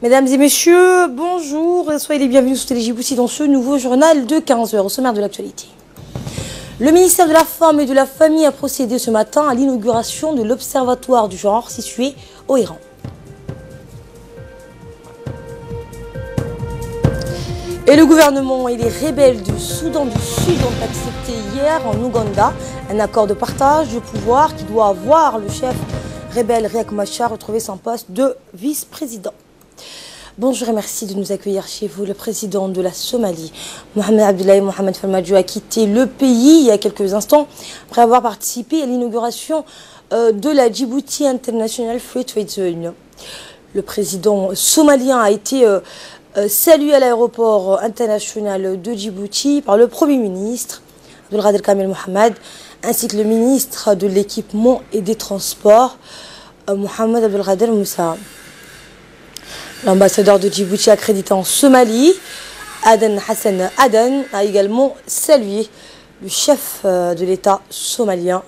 Mesdames et messieurs, bonjour, soyez les bienvenus sur Télé Djibouti dans ce nouveau journal de 15 h au sommaire de l'actualité. Le ministère de la Femme et de la Famille a procédé ce matin à l'inauguration de l'Observatoire du genre situé au Iran. Et le gouvernement et les rebelles du Soudan du Sud ont accepté hier en Ouganda un accord de partage de pouvoir qui doit voir le chef rebelle Riek Machar retrouver son poste de vice-président. Bonjour et merci de nous accueillir chez vous. Le président de la Somalie, Mohamed Abdullahi Mohamed Farmajo, a quitté le pays il y a quelques instants après avoir participé à l'inauguration de la Djibouti International Free Trade Zone. Le président somalien a été salué à l'aéroport international de Djibouti par le Premier ministre Abdelkader Kamel Mohamed ainsi que le ministre de l'équipement et des transports Mohamed Abdelkader Moussa. L'ambassadeur de Djibouti accrédité en Somalie, Aden Hassan Aden, a également salué le chef de l'État somalien,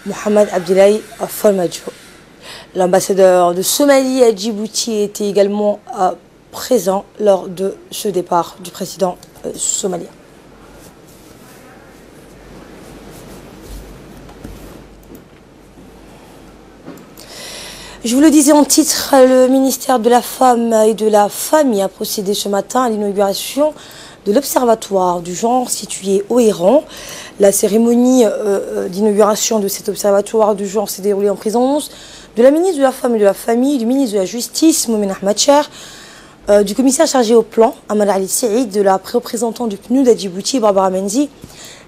Mohamed Abdullahi Farmajo. L'ambassadeur de Somalie à Djibouti était également présent lors de ce départ du président somalien. Je vous le disais en titre, le ministère de la Femme et de la Famille a procédé ce matin à l'inauguration de l'Observatoire du genre situé au Iran. La cérémonie d'inauguration de cet Observatoire du genre s'est déroulée en présence de la ministre de la Femme et de la Famille, du ministre de la Justice, Moumen Ahmad Cher, du commissaire chargé au plan, Amal Ali Saïd, de la représentante du PNUD à Djibouti, Barbara Menzi,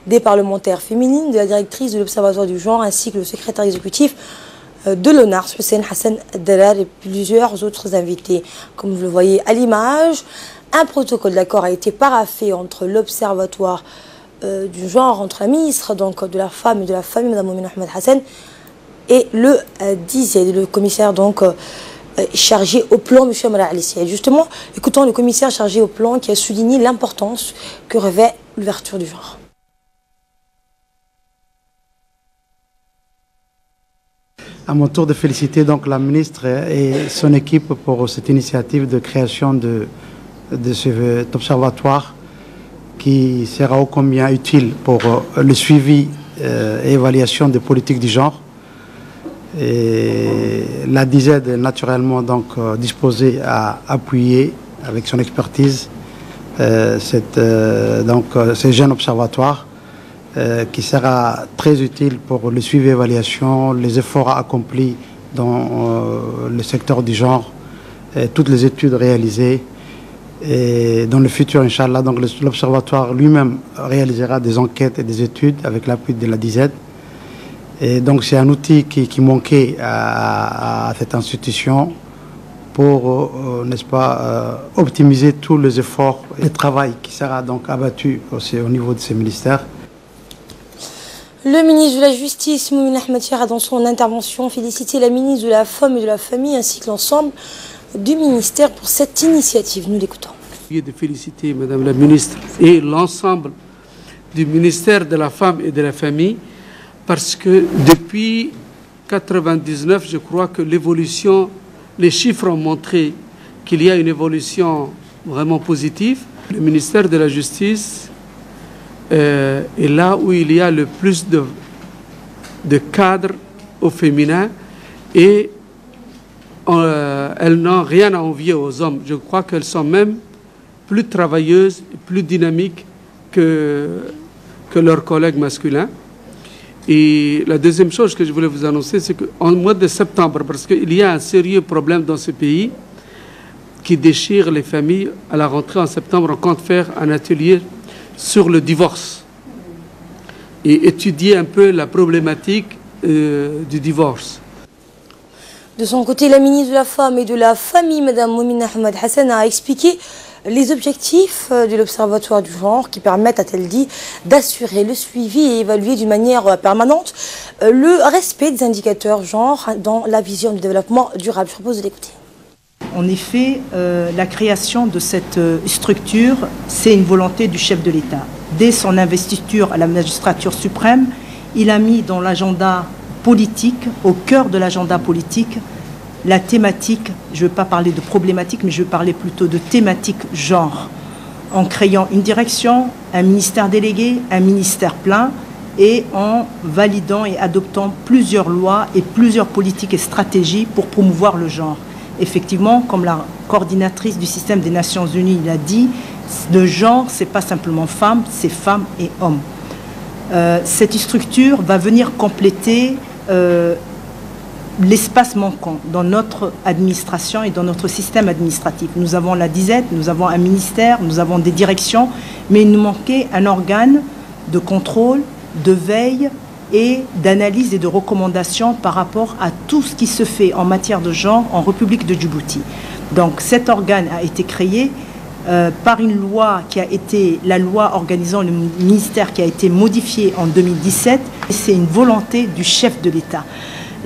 des parlementaires féminines, de la directrice de l'Observatoire du genre, ainsi que le secrétaire exécutif de l'ONARS, Hussein Hassan Dalal et plusieurs autres invités. Comme vous le voyez à l'image, un protocole d'accord a été paraphé entre l'Observatoire du genre, entre la ministre donc, de la Femme et de la Famille, Mme Moumen Ahmed Hassan, et le DIZED, le commissaire donc, chargé au plan, M. Amal Ali Saïd. Justement, écoutons le commissaire chargé au plan qui a souligné l'importance que revêt l'ouverture du genre. À mon tour de féliciter donc la ministre et son équipe pour cette initiative de création de cet observatoire qui sera ô combien utile pour le suivi et évaluation des politiques du genre. Et la DIZED est naturellement donc disposée à appuyer avec son expertise ces jeunes observatoires qui sera très utile pour le suivi et l'évaluation, les efforts accomplis dans le secteur du genre, toutes les études réalisées. Et dans le futur, Inch'Allah, donc l'Observatoire lui-même réalisera des enquêtes et des études avec l'appui de la DIZED. Et donc c'est un outil qui manquait à cette institution pour, n'est-ce pas, optimiser tous les efforts et le travail qui sera donc abattu aussi au niveau de ces ministères. Le ministre de la Justice, Moumen Ahmad Cher, a dans son intervention félicité la ministre de la Femme et de la Famille ainsi que l'ensemble du ministère pour cette initiative. Nous l'écoutons. De féliciter Madame la ministre et l'ensemble du ministère de la Femme et de la Famille parce que depuis 1999, je crois que l'évolution, les chiffres ont montré qu'il y a une évolution vraiment positive. Le ministère de la Justice et là où il y a le plus de cadres au féminin et elles n'ont rien à envier aux hommes. Je crois qu'elles sont même plus travailleuses, plus dynamiques que leurs collègues masculins. Et la deuxième chose que je voulais vous annoncer, c'est qu'en mois de septembre, parce qu'il y a un sérieux problème dans ce pays qui déchire les familles, à la rentrée en septembre, on compte faire un atelier sur le divorce et étudier un peu la problématique du divorce. De son côté, la ministre de la Femme et de la Famille, Mme Moumen Ahmad Hassan, a expliqué les objectifs de l'Observatoire du genre qui permettent, a-t-elle dit, d'assurer le suivi et évaluer d'une manière permanente le respect des indicateurs genre dans la vision du développement durable. Je propose de l'écouter. En effet, la création de cette structure, c'est une volonté du chef de l'État. Dès son investiture à la magistrature suprême, il a mis dans l'agenda politique, au cœur de l'agenda politique, la thématique, je ne veux pas parler de problématique, mais je veux parler plutôt de thématique genre, en créant une direction, un ministère délégué, un ministère plein, et en validant et adoptant plusieurs lois et plusieurs politiques et stratégies pour promouvoir le genre. Effectivement, comme la coordinatrice du système des Nations Unies l'a dit, le genre, ce n'est pas simplement femme, c'est femmes et hommes. Cette structure va venir compléter l'espace manquant dans notre administration et dans notre système administratif. Nous avons la disette, nous avons un ministère, nous avons des directions, mais il nous manquait un organe de contrôle, de veille et d'analyse et de recommandation par rapport à tout ce qui se fait en matière de genre en République de Djibouti. Donc cet organe a été créé par une loi qui a été la loi organisant le ministère qui a été modifiée en 2017. C'est une volonté du chef de l'État.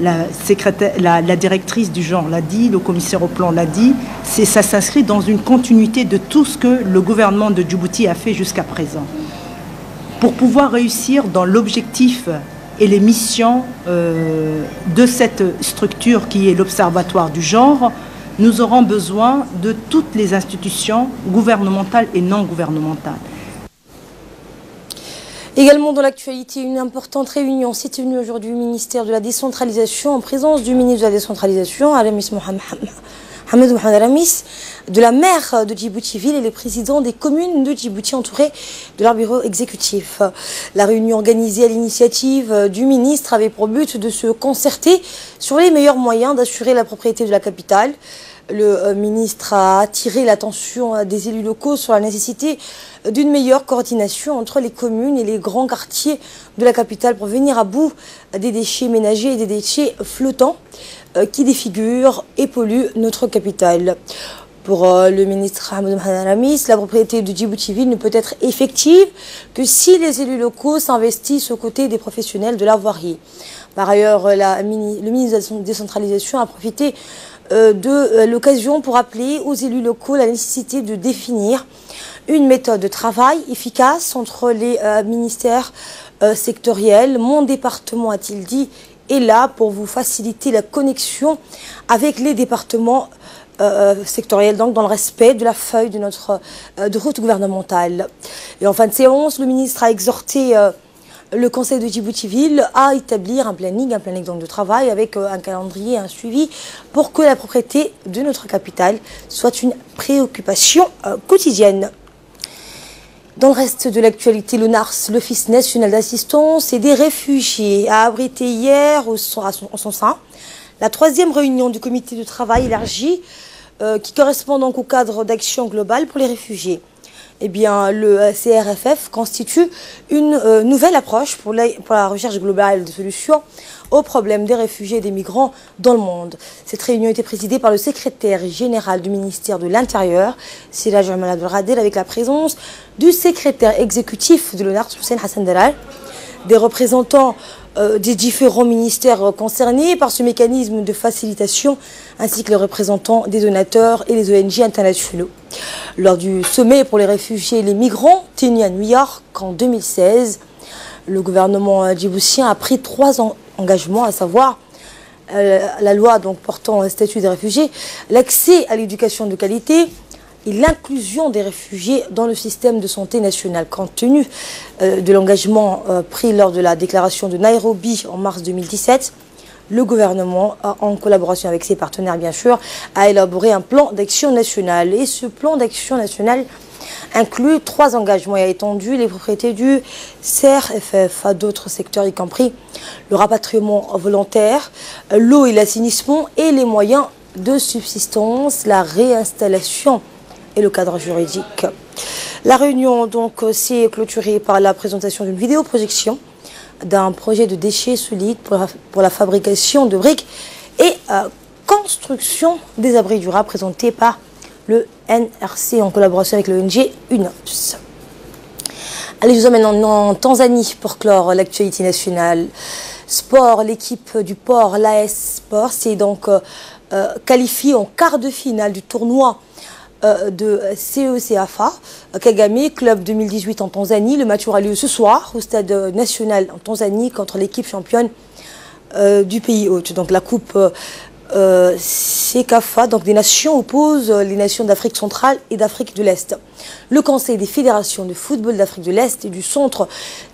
La directrice du genre l'a dit, le commissaire au plan l'a dit, ça s'inscrit dans une continuité de tout ce que le gouvernement de Djibouti a fait jusqu'à présent. Pour pouvoir réussir dans l'objectif et les missions de cette structure qui est l'Observatoire du genre, nous aurons besoin de toutes les institutions gouvernementales et non gouvernementales. Également dans l'actualité, une importante réunion s'est tenue aujourd'hui au ministère de la décentralisation en présence du ministre de la décentralisation, Aramis Mohamed Aramis, de la maire de Djibouti-Ville et les présidents des communes de Djibouti entourés de leur bureau exécutif. La réunion organisée à l'initiative du ministre avait pour but de se concerter sur les meilleurs moyens d'assurer la propriété de la capitale. Le ministre a attiré l'attention des élus locaux sur la nécessité d'une meilleure coordination entre les communes et les grands quartiers de la capitale pour venir à bout des déchets ménagers et des déchets flottants qui défigurent et polluent notre capitale. Pour le ministre Hamed Aramis, la propriété de Djibouti-Ville ne peut être effective que si les élus locaux s'investissent aux côtés des professionnels de la voirie. Par ailleurs, le ministre de la décentralisation a profité de l'occasion pour appeler aux élus locaux la nécessité de définir une méthode de travail efficace entre les ministères sectoriels. Mon département, a-t-il dit, est là pour vous faciliter la connexion avec les départements sectoriels, donc dans le respect de la feuille de notre de route gouvernementale. Et en fin de séance, le ministre a exhorté le conseil de Djibouti-Ville à établir un planning donc de travail avec un calendrier, un suivi pour que la propriété de notre capitale soit une préoccupation quotidienne. Dans le reste de l'actualité, l'ONARS, l'Office national d'assistance et des réfugiés, a abrité hier en son sein la 3e réunion du comité de travail élargi qui correspond donc au cadre d'action globale pour les réfugiés. Eh bien, le CRFF constitue une nouvelle approche pour la recherche globale de solutions aux problèmes des réfugiés et des migrants dans le monde. Cette réunion a été présidée par le secrétaire général du ministère de l'Intérieur, Siraj Amal Abdelradel, avec la présence du secrétaire exécutif de l'ONARS, Hussein Hassan Dalal, des représentants des différents ministères concernés par ce mécanisme de facilitation, ainsi que les représentants des donateurs et les ONG internationaux. Lors du sommet pour les réfugiés et les migrants tenu à New York en 2016, le gouvernement djiboutien a pris 3 engagements, à savoir la loi donc portant le statut des réfugiés, l'accès à l'éducation de qualité et l'inclusion des réfugiés dans le système de santé national. Compte tenu de l'engagement pris lors de la déclaration de Nairobi en mars 2017, le gouvernement, en collaboration avec ses partenaires bien sûr, a élaboré un plan d'action national. Et ce plan d'action national inclut 3 engagements et a étendu les propriétés du CRFF à d'autres secteurs, y compris le rapatriement volontaire, l'eau et l'assainissement et les moyens de subsistance, la réinstallation et le cadre juridique. La réunion donc s'est clôturée par la présentation d'une vidéoprojection d'un projet de déchets solides pour la fabrication de briques et construction des abris durables présenté par le NRC en collaboration avec l'ONG UNOPS. Allez, je vous emmène en Tanzanie pour clore l'actualité nationale. Sport, l'équipe du Port, l'AS Sport, s'est donc qualifiée en quart de finale du tournoi de CECAFA Kagame, club 2018 en Tanzanie. Le match aura lieu ce soir au stade national en Tanzanie contre l'équipe championne du pays hôte. Donc la coupe CECAFA, donc des nations, opposent les nations d'Afrique centrale et d'Afrique de l'Est. Le Conseil des fédérations de football d'Afrique de l'Est et du Centre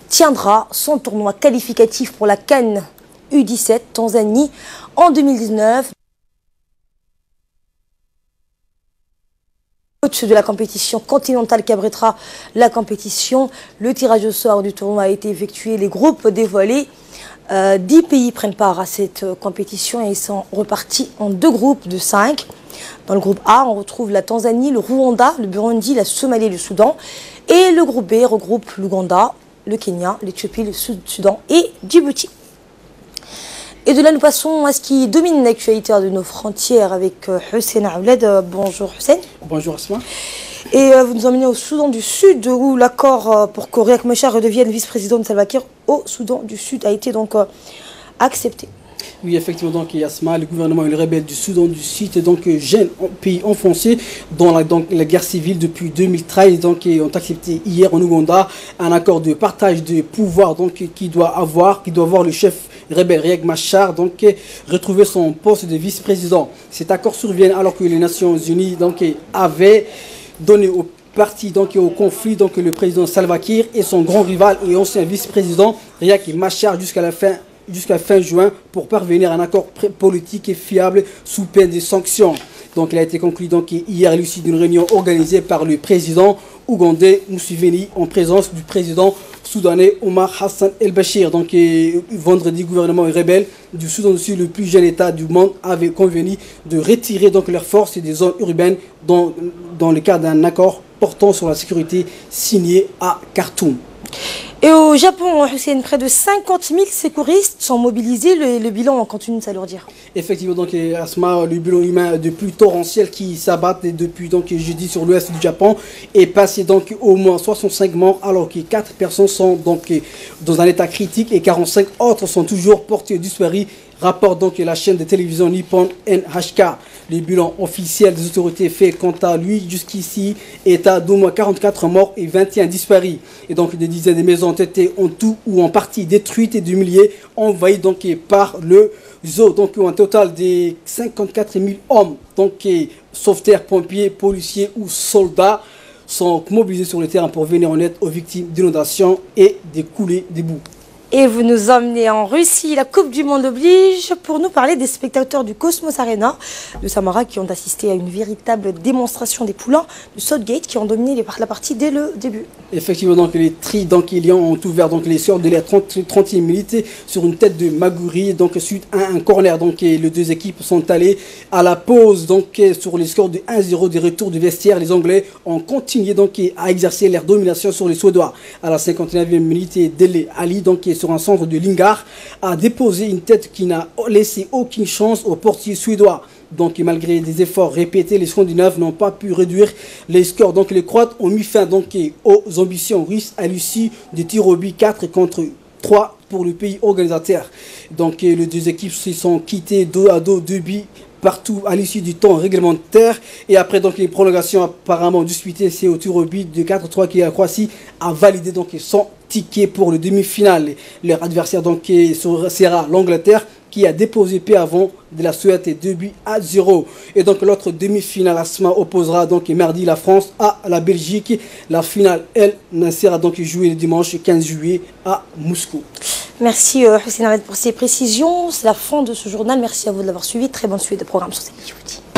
tiendra son tournoi qualificatif pour la CAN U17 Tanzanie en 2019. Le coach de la compétition continentale qui abritera la compétition. Le tirage au sort du tournoi a été effectué, les groupes dévoilés. 10 pays prennent part à cette compétition et ils sont repartis en 2 groupes de 5. Dans le groupe A, on retrouve la Tanzanie, le Rwanda, le Burundi, la Somalie et le Soudan. Et le groupe B regroupe l'Ouganda, le Kenya, l'Éthiopie, le Soudan et Djibouti. Et de là, nous passons à ce qui domine l'actualité de nos frontières avec Hussein Aouled. Bonjour Hussein. Bonjour Asma. Et vous nous emmenez au Soudan du Sud, où l'accord pour que Riek Machar redevienne vice-président de Salva Kiir au Soudan du Sud a été donc accepté. Oui, effectivement, donc Asma, le gouvernement et les rebelles du Soudan du Sud, donc jeune pays enfoncé dans la guerre civile depuis 2013, donc ont accepté hier en Ouganda un accord de partage de pouvoir donc qui doit avoir le chef rebelle Riek Machar donc retrouver son poste de vice-président. Cet accord survient alors que les Nations Unies donc avaient donné au parti donc au conflit donc le président Salva Kiir et son grand rival et ancien vice-président Riek Machar jusqu'à fin juin pour parvenir à un accord politique et fiable sous peine de sanctions. Donc il a été conclu donc hier à l'issue d'une réunion organisée par le président ougandais Museveni en présence du président soudanais Omar Hassan el-Bashir. Donc vendredi, gouvernement et rebelles du Soudan du Sud, le plus jeune État du monde, avait convenu de retirer donc leurs forces des zones urbaines dans le cadre d'un accord portant sur la sécurité signé à Khartoum. Et au Japon, Hussein, près de 50 000 secouristes sont mobilisés. Le bilan continue de s'alourdir. Effectivement, donc Asma, le bilan humain de pluies torrentielles qui s'abattent depuis donc jeudi sur l'ouest du Japon est passé donc au moins 65 morts alors que 4 personnes sont donc dans un état critique et 45 autres sont toujours portés disparus. Rapporte donc la chaîne de télévision Nippon NHK. Le bilan officiel des autorités fait quant à lui jusqu'ici état d'au moins 44 morts et 21 disparus. Et donc des dizaines de maisons ont été en tout ou en partie détruites et des milliers envahies donc par le zoo. Donc un total de 54 000 hommes, donc sauveteurs, pompiers, policiers ou soldats sont mobilisés sur le terrain pour venir en aide aux victimes d'inondations et des coulées de boue. Et vous nous emmenez en Russie, la Coupe du Monde oblige, pour nous parler des spectateurs du Cosmos Arena de Samara qui ont assisté à une véritable démonstration des poulains de Southgate qui ont dominé la partie dès le début. Effectivement, donc les Trident ont ouvert donc les sorts de la 30e minute sur une tête de Magouri, donc suite à un corner. Donc les deux équipes sont allées à la pause donc sur les scores de 1-0 des retours du vestiaire. Les Anglais ont continué donc à exercer leur domination sur les Suédois. À la 59e minute, Dele Ali donc sur un centre de Lingard a déposé une tête qui n'a laissé aucune chance aux portiers suédois. Donc malgré des efforts répétés, les Scandinaves n'ont pas pu réduire les scores. Donc les Croates ont mis fin donc aux ambitions russes à l'issue des tirs au but 4 contre 3 pour le pays organisateur. Donc les deux équipes se sont quittées dos à dos, 2 buts partout à l'issue du temps réglementaire. Et après donc les prolongations apparemment disputées, c'est au tir au but de 4-3 que la Croatie a validé donc son ticket pour le demi-finale. Leur adversaire donc sera l'Angleterre qui a déposé peu avant de la Suède 2-0. Et donc l'autre demi-finale Asma opposera donc mardi la France à la Belgique. La finale, elle, sera donc jouée le dimanche 15 juillet à Moscou. Merci Hussein Ahmed pour ces précisions. C'est la fin de ce journal. Merci à vous de l'avoir suivi. Très bonne suite de programme sur CNews.